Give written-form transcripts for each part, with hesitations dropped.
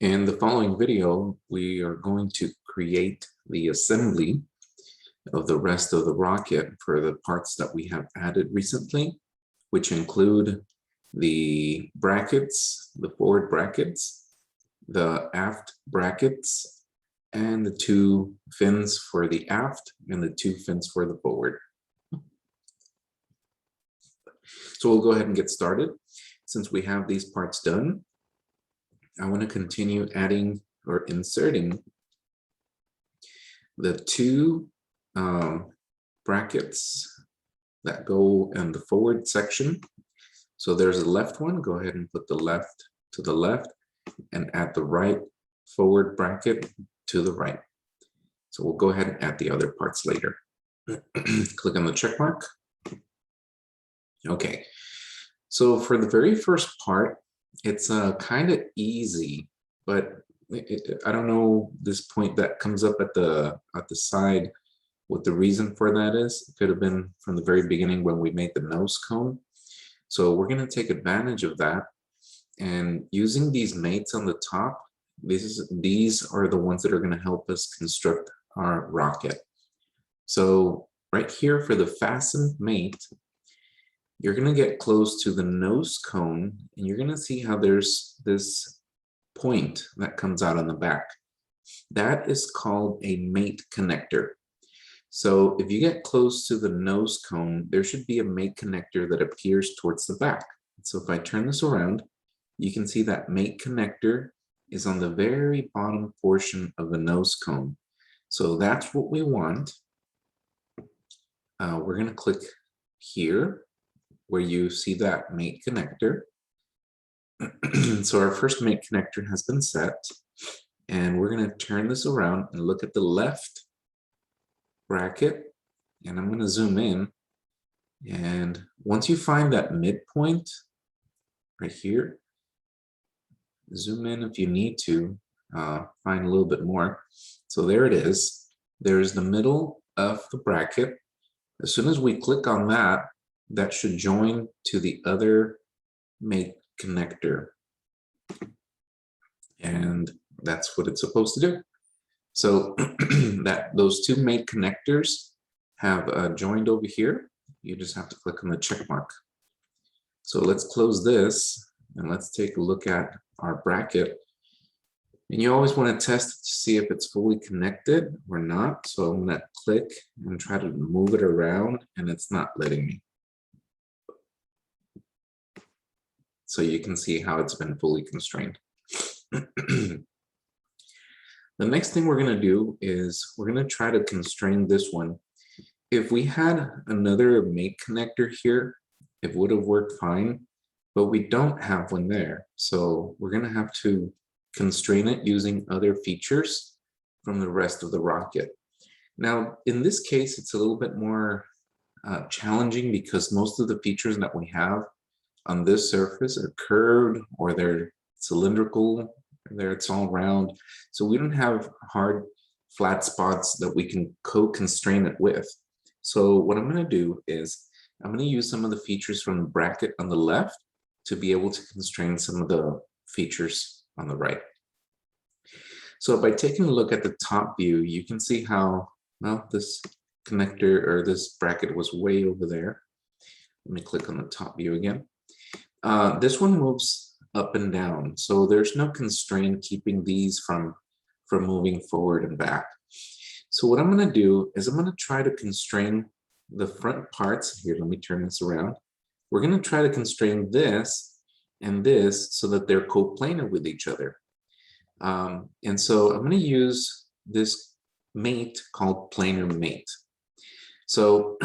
In the following video, we are going to create the assembly of the rest of the rocket for the parts that we have added recently, which include the brackets, the forward brackets, the aft brackets, and the two fins for the aft and the two fins for the forward. So we'll go ahead and get started. Since we have these parts done, I want to continue adding or inserting the two brackets that go in the forward section. So there's a left one, go ahead and put the left to the left and add the right forward bracket to the right. So we'll go ahead and add the other parts later. Click on the check mark. Okay, so for the very first part, it's kind of easy, but I don't know this point that comes up at the side, what the reason for that is. It could have been from the very beginning when we made the nose cone. So we're going to take advantage of that, and using these mates on the top, these are the ones that are going to help us construct our rocket. So right here for the fastened mate, you're going to get close to the nose cone, and you're going to see how there's this point that comes out on the back. That is called a mate connector. So if you get close to the nose cone, there should be a mate connector that appears towards the back. So if I turn this around, you can see that mate connector is on the very bottom portion of the nose cone. So that's what we want. We're going to click here where you see that mate connector. So our first mate connector has been set, and we're going to turn this around and look at the left bracket, and I'm going to zoom in, and once you find that midpoint right here, zoom in if you need to find a little bit more. So there it is. There's the middle of the bracket. As soon as we click on that, that should join to the other mate connector, and that's what it's supposed to do. So that those two mate connectors have joined over here. You just have to click on the check mark. So let's close this and let's take a look at our bracket. And you always want to test it to see if it's fully connected or not. So I'm going to click and try to move it around, and it's not letting me. So you can see how it's been fully constrained. The next thing we're going to do is we're going to try to constrain this one. If we had another mate connector here, it would have worked fine, but we don't have one there. So we're going to have to constrain it using other features from the rest of the rocket. Now, in this case, it's a little bit more challenging because most of the features that we have on this surface are curved, or they're cylindrical, there it's all round. So we don't have hard flat spots that we can co-constrain it with. So what I'm going to do is I'm going to use some of the features from the bracket on the left to be able to constrain some of the features on the right. So by taking a look at the top view, you can see how, well, this connector or this bracket was way over there. Let me click on the top view again. This one moves up and down, so there's no constraint keeping these from moving forward and back. So what I'm going to do is I'm going to try to constrain the front parts. Here, let me turn this around. We're going to try to constrain this and this so that they're coplanar with each other. And so I'm going to use this mate called planar mate. So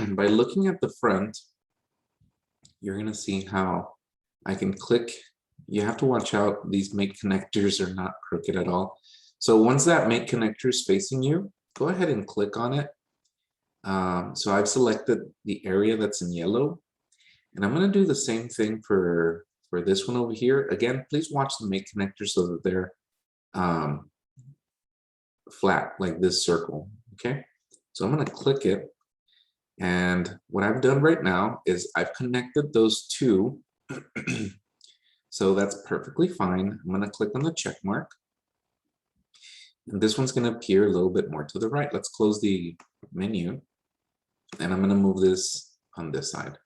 by looking at the front, you're going to see how I can click. You have to watch out, these mate connectors are not crooked at all. So once that mate connector is facing you, go ahead and click on it. So I've selected the area that's in yellow, and I'm going to do the same thing for this one over here. Again, please watch the mate connector so that they're flat like this circle. Okay, so I'm going to click it, and what I've done right now is I've connected those two So that's perfectly fine. I'm going to click on the check mark. And this one's going to appear a little bit more to the right. Let's close the menu. And I'm going to move this on this side.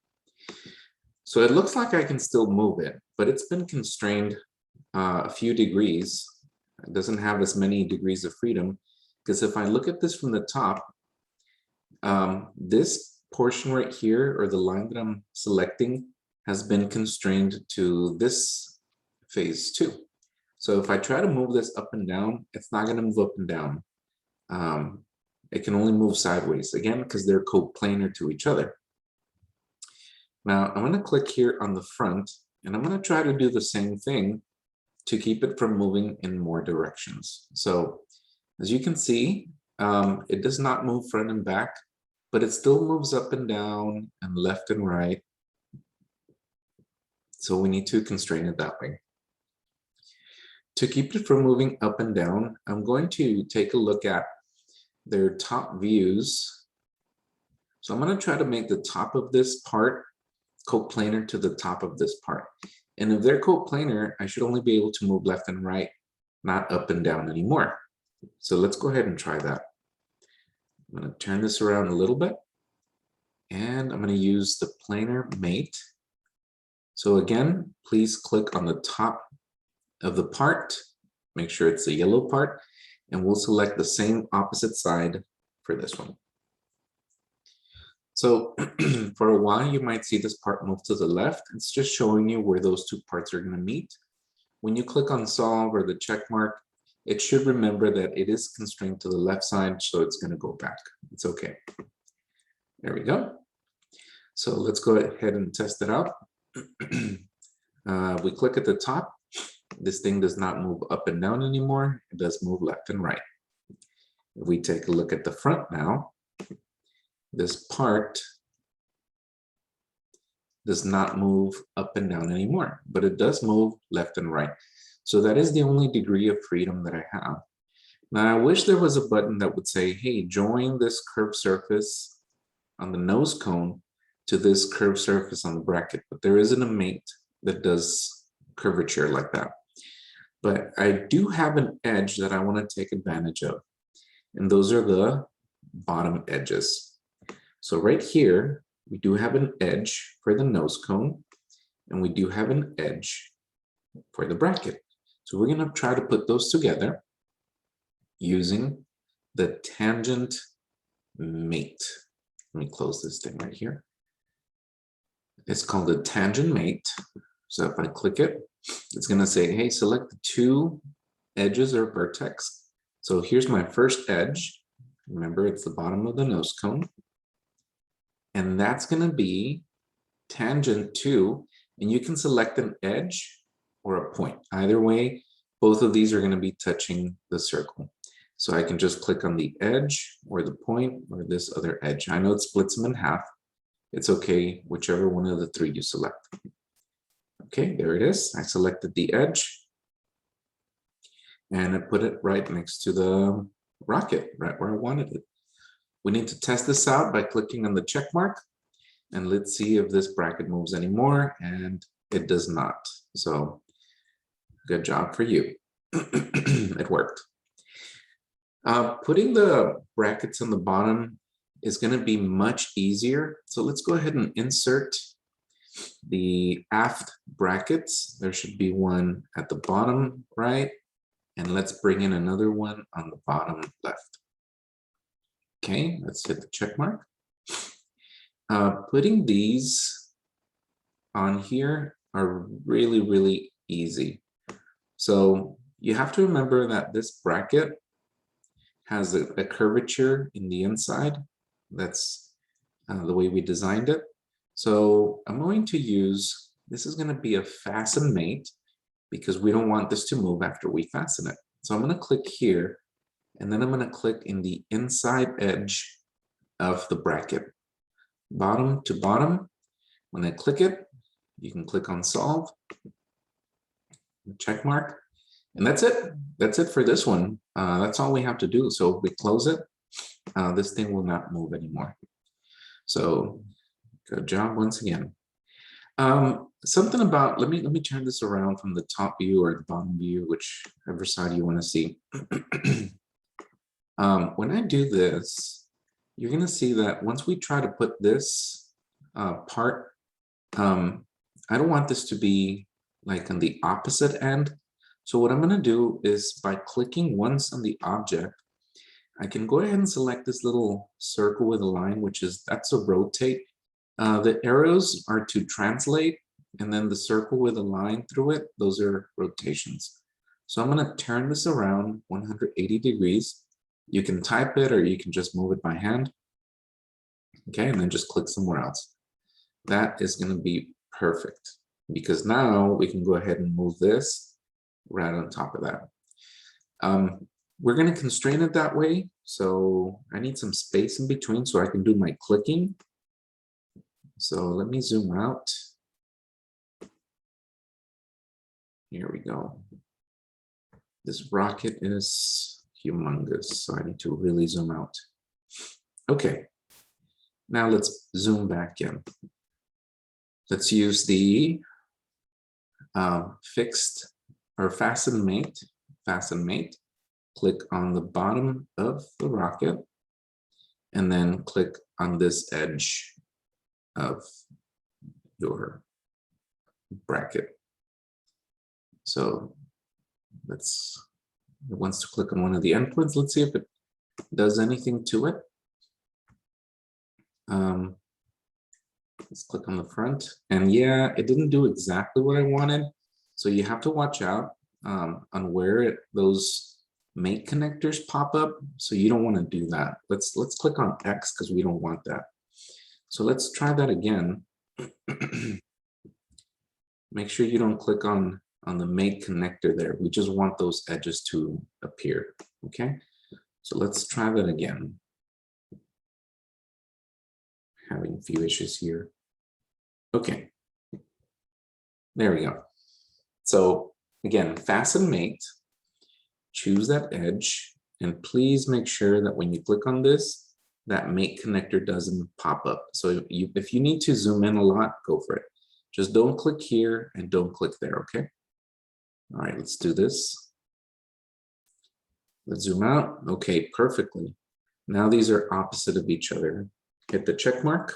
So it looks like I can still move it, but it's been constrained a few degrees. It doesn't have as many degrees of freedom, because if I look at this from the top, this portion right here, or the line that I'm selecting, has been constrained to this phase 2. So if I try to move this up and down, it's not going to move up and down. It can only move sideways, again, because they're coplanar to each other. Now I'm going to click here on the front, and I'm going to try to do the same thing to keep it from moving in more directions. So as you can see, it does not move front and back, but it still moves up and down and left and right. So we need to constrain it that way. To keep it from moving up and down, I'm going to take a look at their top views. So I'm going to try to make the top of this part coplanar to the top of this part. And if they're coplanar, I should only be able to move left and right, not up and down anymore. So let's go ahead and try that. I'm going to turn this around a little bit, and I'm going to use the planar mate. So again, please click on the top of the part, make sure it's the yellow part, and we'll select the same opposite side for this one. So for a while, you might see this part move to the left. It's just showing you where those two parts are going to meet. When you click on solve or the check mark, it should remember that it is constrained to the left side, so it's going to go back. It's okay. There we go. So let's go ahead and test it out. We click at the top. This thing does not move up and down anymore. It does move left and right. If we take a look at the front now, this part does not move up and down anymore, but it does move left and right. So that is the only degree of freedom that I have. Now, I wish there was a button that would say, hey, join this curved surface on the nose cone to this curved surface on the bracket, but there isn't a mate that does curvature like that. But I do have an edge that I want to take advantage of, and those are the bottom edges. So right here, we do have an edge for the nose cone, and we do have an edge for the bracket. So we're going to try to put those together using the tangent mate. Let me close this thing right here. It's called the tangent mate. So if I click it, it's going to say, hey, select the two edges or vertex. So here's my first edge. Remember, it's the bottom of the nose cone. And that's going to be tangent to, and you can select an edge or a point. Either way, both of these are going to be touching the circle. So I can just click on the edge or the point or this other edge. I know it splits them in half. It's okay, whichever one of the three you select. Okay, there it is. I selected the edge, and I put it right next to the rocket, right where I wanted it. We need to test this out by clicking on the check mark, and let's see if this bracket moves anymore, and it does not. So good job for you. It worked. Putting the brackets on the bottom is going to be much easier. So let's go ahead and insert the aft brackets. There should be one at the bottom right, and let's bring in another one on the bottom left. Okay, let's hit the check mark. Putting these on here are really, really easy. So you have to remember that this bracket has a curvature in the inside. That's the way we designed it. So I'm going to use, this is going to be a fasten mate because we don't want this to move after we fasten it. So I'm going to click here, and then I'm going to click in the inside edge of the bracket, bottom to bottom. When I click it, you can click on solve, check mark, and that's it. That's it for this one. That's all we have to do. So if we close it, this thing will not move anymore. So good job once again. Something about, let me turn this around from the top view or the bottom view, whichever side you want to see. When I do this, you're going to see that once we try to put this part, I don't want this to be like on the opposite end. So what I'm going to do is by clicking once on the object, I can go ahead and select this little circle with a line, that's a rotate. The arrows are to translate, and then the circle with a line through it, those are rotations. So I'm going to turn this around 180 degrees. You can type it or you can just move it by hand. Okay, and then just click somewhere else. That is going to be perfect because now we can go ahead and move this right on top of that. We're going to constrain it that way. So I need some space in between so I can do my clicking. So let me zoom out. Here we go. This rocket is humongous, so I need to really zoom out. Okay, now let's zoom back in. Let's use the fixed or fasten mate. Click on the bottom of the rocket, and then click on this edge of your bracket. So it wants to click on one of the endpoints. Let's see if it does anything to it. Let's click on the front, and yeah, it didn't do exactly what I wanted. So you have to watch out on where those mate connectors pop up. So you don't want to do that. Let's click on X because we don't want that. So let's try that again. Make sure you don't click on the mate connector there. We just want those edges to appear. Okay, so let's try that again. Having a few issues here. Okay, there we go. So again, fasten mate, choose that edge, and please make sure that when you click on this, that mate connector doesn't pop up. So if you need to zoom in a lot, go for it. Just don't click here and don't click there, okay? All right, let's do this. Let's zoom out. Okay, perfectly. Now these are opposite of each other. Hit the check mark.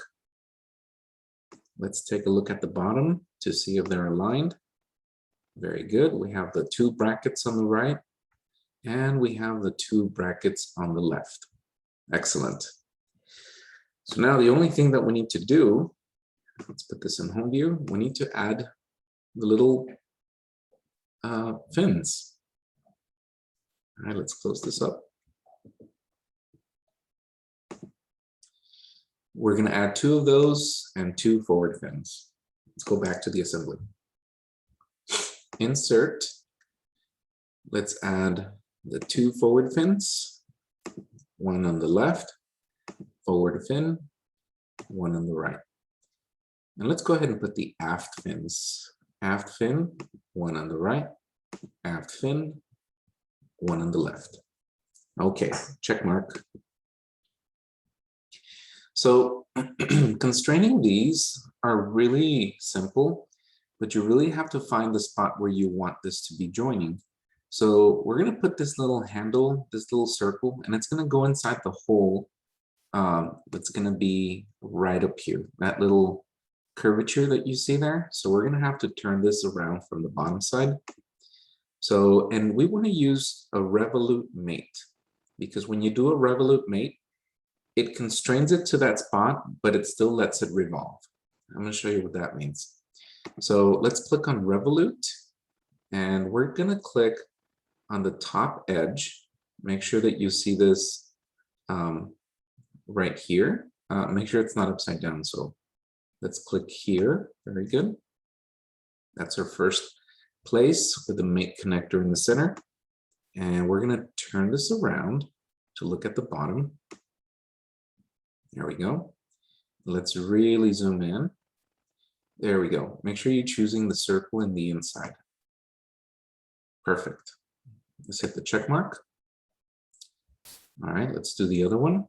Let's take a look at the bottom to see if they're aligned. Very good. We have the two brackets on the right, and we have the two brackets on the left. Excellent. So now the only thing that we need to do, let's put this in home view, we need to add the little fins. All right, let's close this up. We're going to add two of those and two forward fins. Let's go back to the assembly. Insert. Let's add the two forward fins, one on the left, forward fin, one on the right. And let's go ahead and put the aft fins. Aft fin, one on the right, aft fin, one on the left. Okay, check mark. So constraining these are really simple, but you really have to find the spot where you want this to be joining. So we're going to put this little handle, this little circle, and it's going to go inside the hole that's going to be right up here, that little curvature that you see there. So we're going to have to turn this around from the bottom side. So, and we want to use a revolute mate, because when you do a revolute mate, it constrains it to that spot, but it still lets it revolve. I'm going to show you what that means. So let's click on revolute, and we're going to click on the top edge. Make sure that you see this right here. Make sure it's not upside down. So let's click here. Very good. That's our first place with the mate connector in the center. And we're going to turn this around to look at the bottom. There we go. Let's really zoom in. There we go. Make sure you're choosing the circle in the inside. Perfect. Let's hit the check mark. All right, let's do the other one.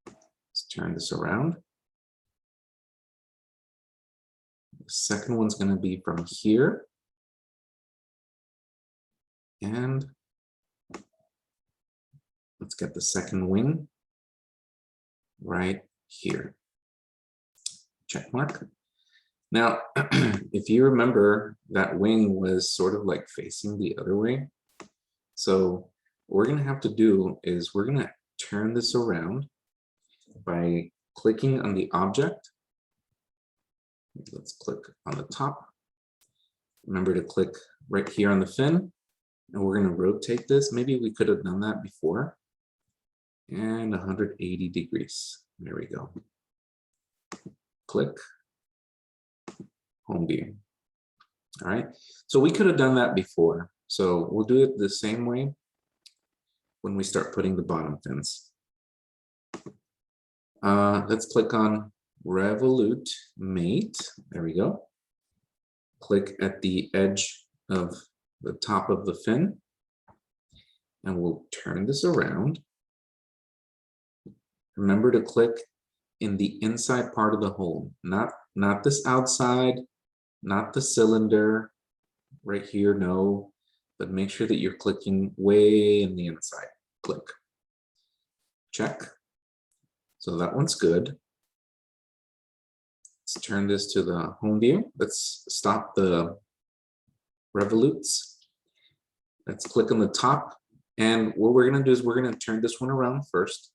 Let's turn this around. The second one's going to be from here. And let's get the second wing right here. Check mark. Now, if you remember, that wing was sort of like facing the other way. So what we're going to have to do is we're going to turn this around by clicking on the object. Let's click on the top. Remember to click right here on the fin, and we're going to rotate this. Maybe we could have done that before. And 180 degrees. There we go. Click. Home view. All right, so we could have done that before. So we'll do it the same way when we start putting the bottom fins. Let's click on Revolute Mate. There we go. Click at the edge of the top of the fin, and we'll turn this around. Remember to click in the inside part of the hole, not this outside, not the cylinder right here, no, but make sure that you're clicking way in the inside. Click. Check. So that one's good. Let's turn this to the home view. Let's stop the revolutes. Let's click on the top. And what we're going to do is we're going to turn this one around first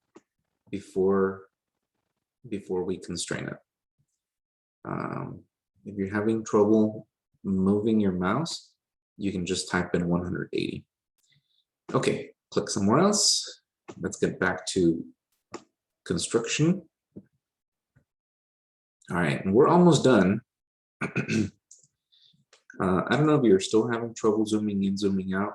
before we constrain it. If you're having trouble moving your mouse, you can just type in 180. Okay, click somewhere else. Let's get back to construction. All right, and we're almost done. I don't know if you're still having trouble zooming in, zooming out,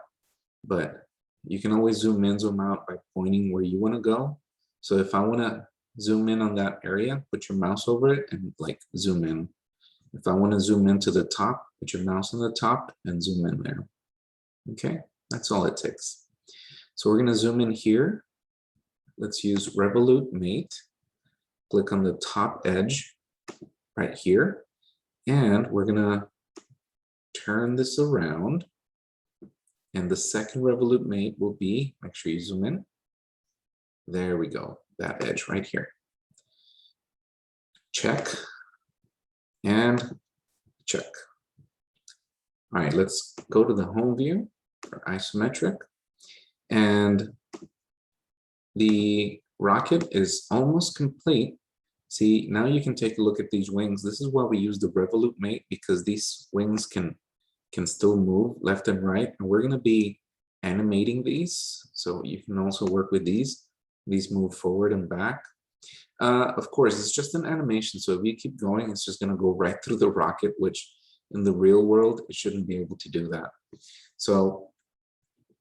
but you can always zoom in, zoom out by pointing where you want to go. So if I want to zoom in on that area, put your mouse over it and like zoom in. If I want to zoom into the top, put your mouse on the top and zoom in there. Okay, that's all it takes. So we're going to zoom in here. Let's use Revolute Mate. Click on the top edge right here. And we're going to turn this around. And the second Revolute Mate will be, make sure you zoom in. There we go, that edge right here. Check. And check. All right, let's go to the home view for isometric. And the rocket is almost complete. See, now you can take a look at these wings. This is why we use the Revolute Mate, because these wings can still move left and right. And we're going to be animating these. So you can also work with these. These move forward and back. Of course, it's just an animation. So if you keep going, it's just going to go right through the rocket, which in the real world, it shouldn't be able to do that. So,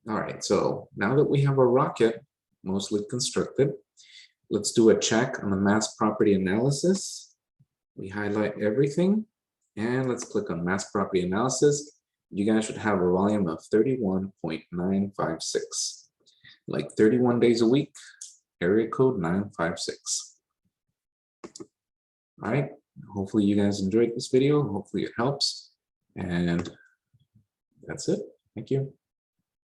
all right. So now that we have a rocket mostly constructed, let's do a check on the mass property analysis. We highlight everything and let's click on mass property analysis. You guys should have a volume of 31.956, like 31 days a week, area code 956. All right, hopefully you guys enjoyed this video. Hopefully it helps. And that's it. Thank you.